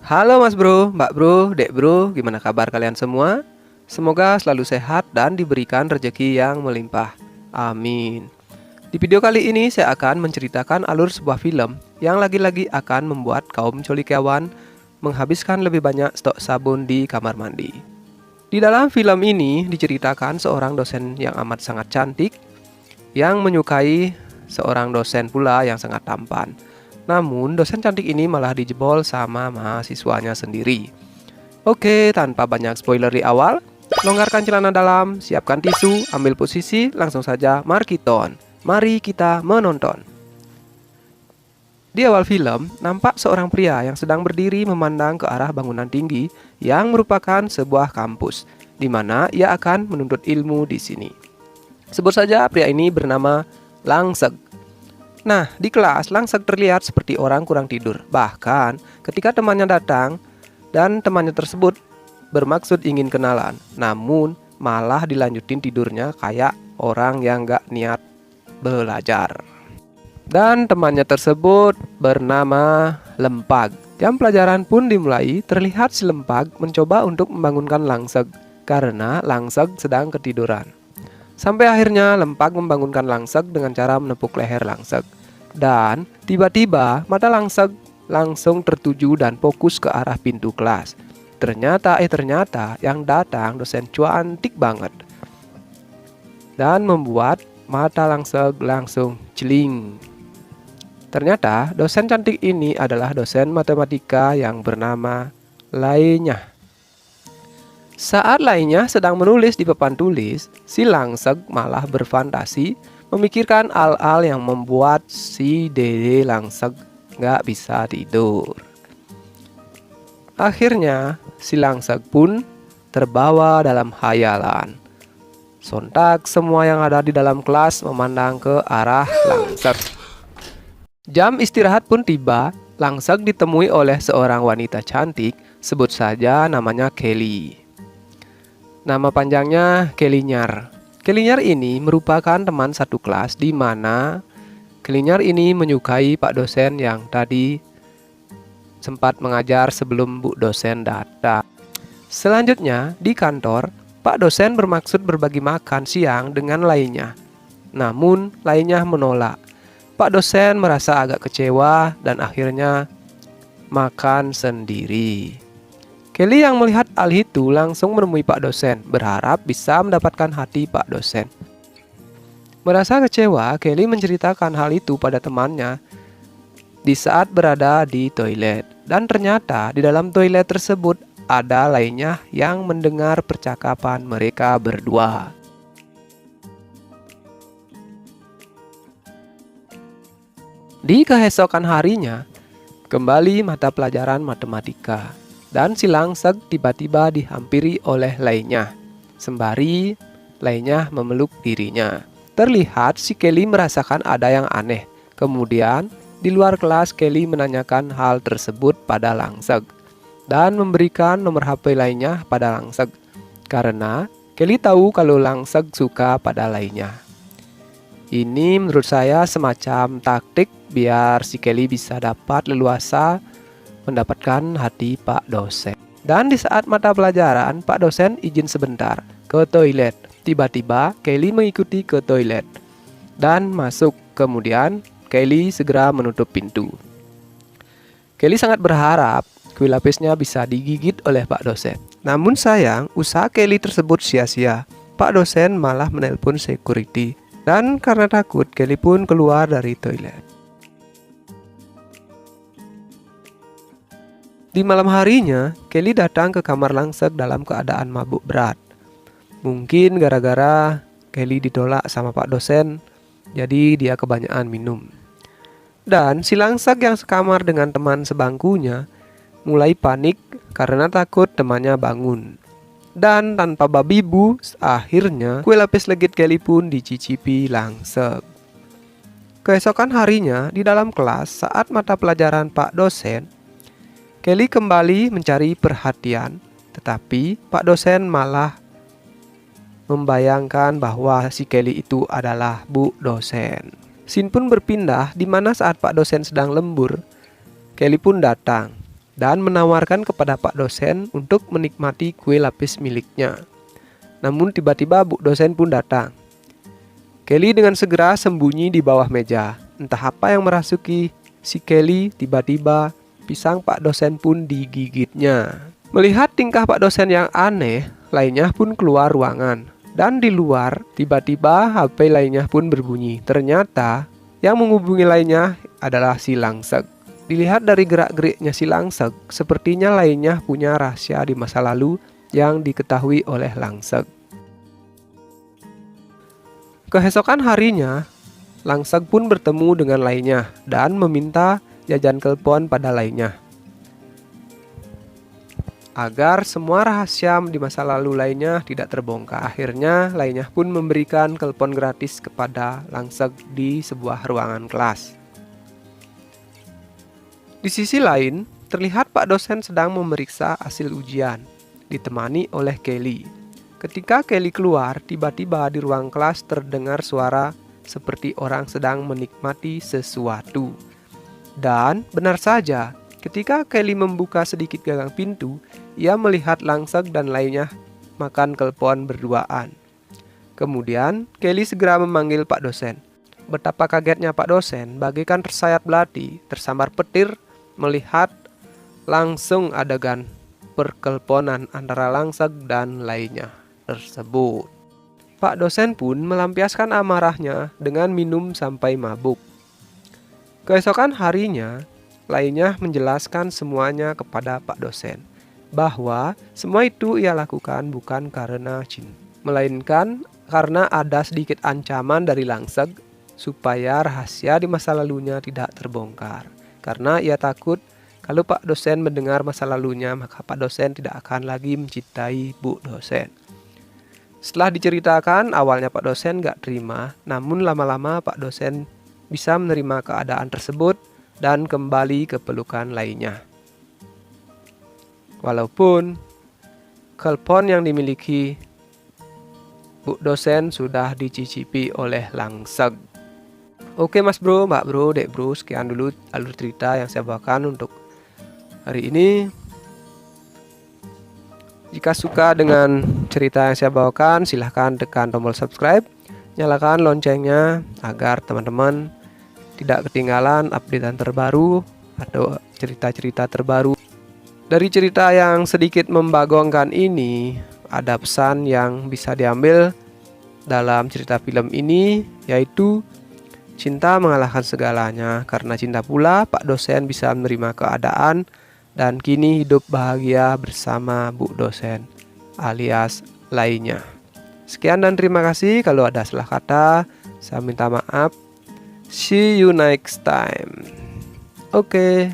Halo Mas Bro, Mbak Bro, Dek Bro, gimana kabar kalian semua? Semoga selalu sehat dan diberikan rezeki yang melimpah. Amin. Di video kali ini saya akan menceritakan alur sebuah film yang lagi-lagi akan membuat kaum cendekiawan menghabiskan lebih banyak stok sabun di kamar mandi. Di dalam film ini diceritakan seorang dosen yang amat sangat cantik yang menyukai seorang dosen pula yang sangat tampan. Namun, dosen cantik ini malah dijebol sama mahasiswanya sendiri. Oke, tanpa banyak spoiler di awal, longgarkan celana dalam, siapkan tisu, ambil posisi, langsung saja markiton. Mari kita menonton. Di awal film, nampak seorang pria yang sedang berdiri memandang ke arah bangunan tinggi yang merupakan sebuah kampus, di mana ia akan menuntut ilmu di sini. Sebut saja pria ini bernama Langsek. Nah, di kelas Langsek terlihat seperti orang kurang tidur. Bahkan ketika temannya datang dan temannya tersebut bermaksud ingin kenalan, namun malah dilanjutin tidurnya kayak orang yang gak niat belajar. Dan temannya tersebut bernama Lempag. Jam pelajaran pun dimulai, terlihat si Lempag mencoba untuk membangunkan Langsek karena Langsek sedang ketiduran. Sampai akhirnya Lempag membangunkan Langsek dengan cara menepuk leher Langsek. Dan tiba-tiba mata Langsek langsung tertuju dan fokus ke arah pintu kelas. Ternyata yang datang dosen cantik banget. Dan membuat mata Langsek langsung celing. Ternyata dosen cantik ini adalah dosen matematika yang bernama Lainnya. Saat Lainnya sedang menulis di papan tulis, si Langsek malah berfantasi memikirkan hal-hal yang membuat si Dede Langsek nggak bisa tidur. Akhirnya si Langsek pun terbawa dalam hayalan. Sontak semua yang ada di dalam kelas memandang ke arah Langsek. Jam istirahat pun tiba. Langsek ditemui oleh seorang wanita cantik, sebut saja namanya Kelly. Nama panjangnya Kelinyar. Kelinyar ini merupakan teman satu kelas di mana Kelinyar ini menyukai Pak dosen yang tadi sempat mengajar sebelum Bu dosen datang. Selanjutnya di kantor, Pak dosen bermaksud berbagi makan siang dengan Lainnya. Namun Lainnya menolak. Pak dosen merasa agak kecewa dan akhirnya makan sendiri. Kelly yang melihat hal itu langsung menemui Pak dosen, berharap bisa mendapatkan hati Pak dosen. Merasa kecewa, Kelly menceritakan hal itu pada temannya di saat berada di toilet. Dan ternyata di dalam toilet tersebut ada Lainnya yang mendengar percakapan mereka berdua. Di keesokan harinya, kembali mata pelajaran matematika. Dan si Langsek tiba-tiba dihampiri oleh Lainnya. Sembari Lainnya memeluk dirinya. Terlihat si Kelly merasakan ada yang aneh. Kemudian di luar kelas Kelly menanyakan hal tersebut pada Langsek. Dan memberikan nomor HP Lainnya pada Langsek. Karena Kelly tahu kalau Langsek suka pada Lainnya. Ini menurut saya semacam taktik biar si Kelly bisa dapat leluasa mendapatkan hati Pak dosen. Dan di saat mata pelajaran, Pak dosen izin sebentar ke toilet. Tiba-tiba Kelly mengikuti ke toilet dan masuk. Kemudian Kelly segera menutup pintu. Kelly sangat berharap kue lapisnya bisa digigit oleh Pak dosen. Namun sayang, usaha Kelly tersebut sia-sia. Pak dosen malah menelpon security. Dan karena takut, Kelly pun keluar dari toilet. Di malam harinya, Kelly datang ke kamar Langsek dalam keadaan mabuk berat. Mungkin gara-gara Kelly ditolak sama Pak dosen, jadi dia kebanyakan minum. Dan si Langsek yang sekamar dengan teman sebangkunya mulai panik karena takut temannya bangun. Dan tanpa babi bu, akhirnya kue lapis legit Kelly pun dicicipi Langsek. Keesokan harinya, di dalam kelas saat mata pelajaran Pak dosen, Kelly kembali mencari perhatian, tetapi Pak dosen malah membayangkan bahwa si Kelly itu adalah Bu dosen. Scene pun berpindah di mana saat Pak dosen sedang lembur, Kelly pun datang. dan menawarkan kepada Pak dosen untuk menikmati kue lapis miliknya. Namun tiba-tiba Bu dosen pun datang. Kelly dengan segera sembunyi di bawah meja. Entah apa yang merasuki si Kelly, tiba-tiba pisang Pak dosen pun digigitnya. Melihat tingkah Pak dosen yang aneh, lainnya pun keluar ruangan. Dan di luar, tiba-tiba HP lainnya pun berbunyi. Ternyata yang menghubungi lainnya adalah si Langsek. Dilihat dari gerak-geriknya si Langsek, sepertinya lainnya punya rahasia di masa lalu yang diketahui oleh Langsek. Keesokan harinya, Langsek pun bertemu dengan lainnya dan meminta jajan kelpon pada lainnya. Agar semua rahasia di masa lalu lainnya tidak terbongkar. Akhirnya lainnya pun memberikan kelpon gratis kepada Langsek di sebuah ruangan kelas. Di sisi lain, terlihat Pak dosen sedang memeriksa hasil ujian, ditemani oleh Kelly. Ketika Kelly keluar, tiba-tiba di ruang kelas terdengar suara seperti orang sedang menikmati sesuatu. Dan benar saja, ketika Kelly membuka sedikit gagang pintu, ia melihat Langsek dan lainnya makan kelpon berduaan. Kemudian, Kelly segera memanggil Pak dosen. Betapa kagetnya Pak dosen, bagaikan tersayat belati, tersambar petir, melihat langsung adegan perkelponan antara Langsek dan lainnya tersebut. Pak dosen pun melampiaskan amarahnya dengan minum sampai mabuk. Keesokan harinya, lainnya menjelaskan semuanya kepada Pak dosen, bahwa semua itu ia lakukan bukan karena cinta, melainkan karena ada sedikit ancaman dari Langsek supaya rahasia di masa lalunya tidak terbongkar. Karena ia takut kalau Pak dosen mendengar masa lalunya, maka Pak dosen tidak akan lagi mencintai Bu dosen. Setelah diceritakan, awalnya Pak dosen gak terima, namun lama-lama Pak dosen bisa menerima keadaan tersebut dan kembali ke pelukan lainnya. Walaupun kelpon yang dimiliki Bu dosen sudah dicicipi oleh Langsek. Oke mas bro, mbak bro, dek bro, sekian dulu alur cerita yang saya bawakan untuk hari ini. Jika suka dengan cerita yang saya bawakan, silahkan tekan tombol subscribe, nyalakan loncengnya agar teman-teman tidak ketinggalan updatean terbaru atau cerita-cerita terbaru. Dari cerita yang sedikit membagongkan ini, ada pesan yang bisa diambil dalam cerita film ini, yaitu cinta mengalahkan segalanya. Karena cinta pula Pak dosen bisa menerima keadaan dan kini hidup bahagia bersama Bu dosen alias lainnya. Sekian dan terima kasih. Kalau ada salah kata, saya minta maaf. See you next time. Oke.